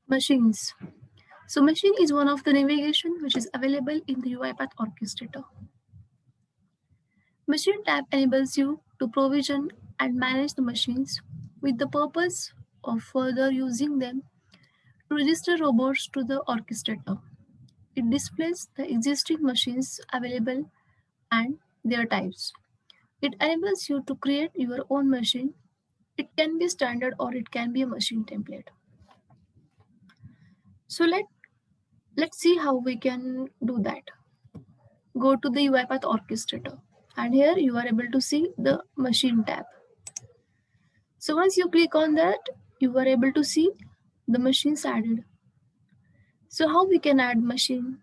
Machines. So machine is one of the navigation which is available in the UiPath Orchestrator. Machine tab enables you to provision and manage the machines with the purpose of further using them to register robots to the orchestrator. It displays the existing machines available and their types. It enables you to create your own machine. It can be standard or it can be a machine template. So let's see how we can do that. Go to the UiPath Orchestrator and here you are able to see the machine tab. So once you click on that, you are able to see the machines added. So how we can add machine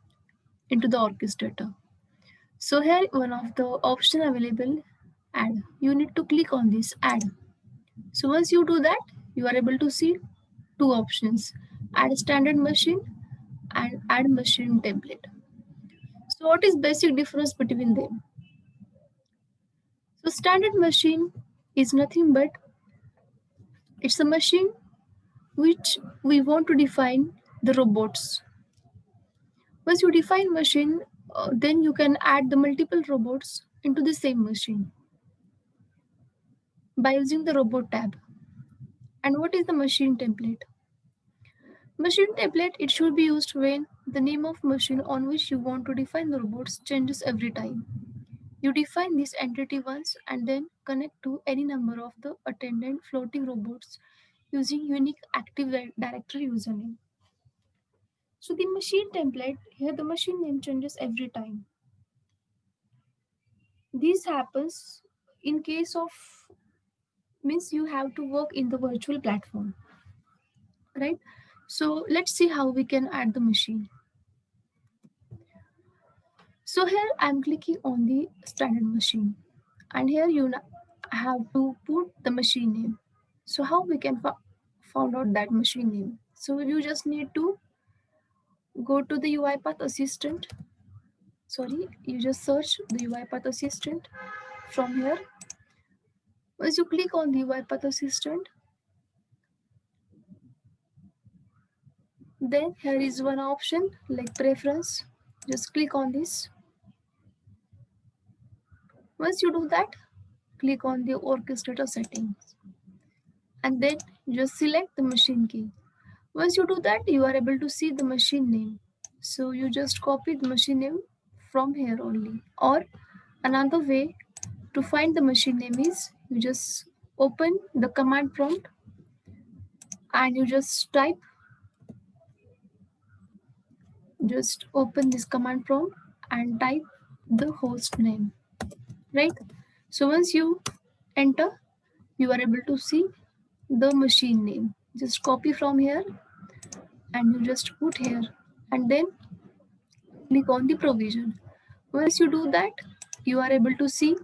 into the orchestrator? So here one of the option available, add. You need to click on this add. So once you do that, you are able to see two options, add standard machine and add machine template. So what is basic difference between them? So standard machine is nothing but it's a machine which we want to define the robots. Once you define machine, then you can add the multiple robots into the same machine by using the robot tab. And what is the machine template? Machine template, it should be used when the name of machine on which you want to define the robots changes every time. You define this entity once and then connect to any number of the attendant floating robots using unique Active Directory username. So the machine template, here the machine name changes every time. This happens in case of means you have to work in the virtual platform, right? So let's see how we can add the machine. So here I'm clicking on the standard machine and here you have to put the machine name. So how we can found out that machine name? So you just need to go to the UiPath Assistant. Sorry, you just search the UiPath Assistant from here. Once you click on the UiPath Assistant, then here is one option like preference. Just click on this. Once you do that, click on the orchestrator settings and then just select the machine key. Once you do that, you are able to see the machine name. So you just copy the machine name from here only. Or another way to find the machine name is you just open the command prompt and you just open this command prompt and type the host name, right? So once you enter, you are able to see the machine name. Just copy from here and you just put here and then click on the provision. Once you do that, you are able to see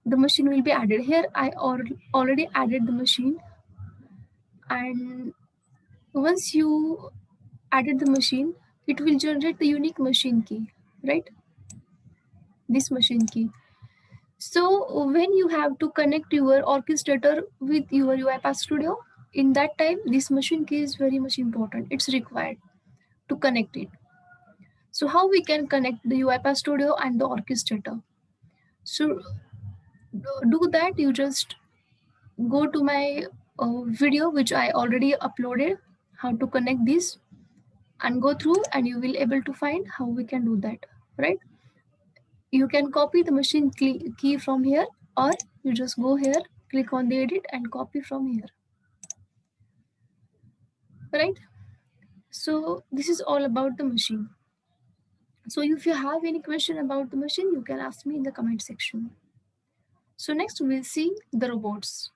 the machine will be added. Here I already added the machine, and once you added the machine, it will generate the unique machine key, right? This machine key. So when you have to connect your orchestrator with your UiPath Studio, in that time, this machine key is very much important. It's required to connect it. So how we can connect the UiPath Studio and the orchestrator? So do that, you just go to my video which I already uploaded, how to connect this, and go through and you will able to find how we can do that, right? You can copy the machine key from here or you just go here, click on the edit and copy from here, right? So this is all about the machine. So if you have any question about the machine, you can ask me in the comment section. So next we'll see the robots.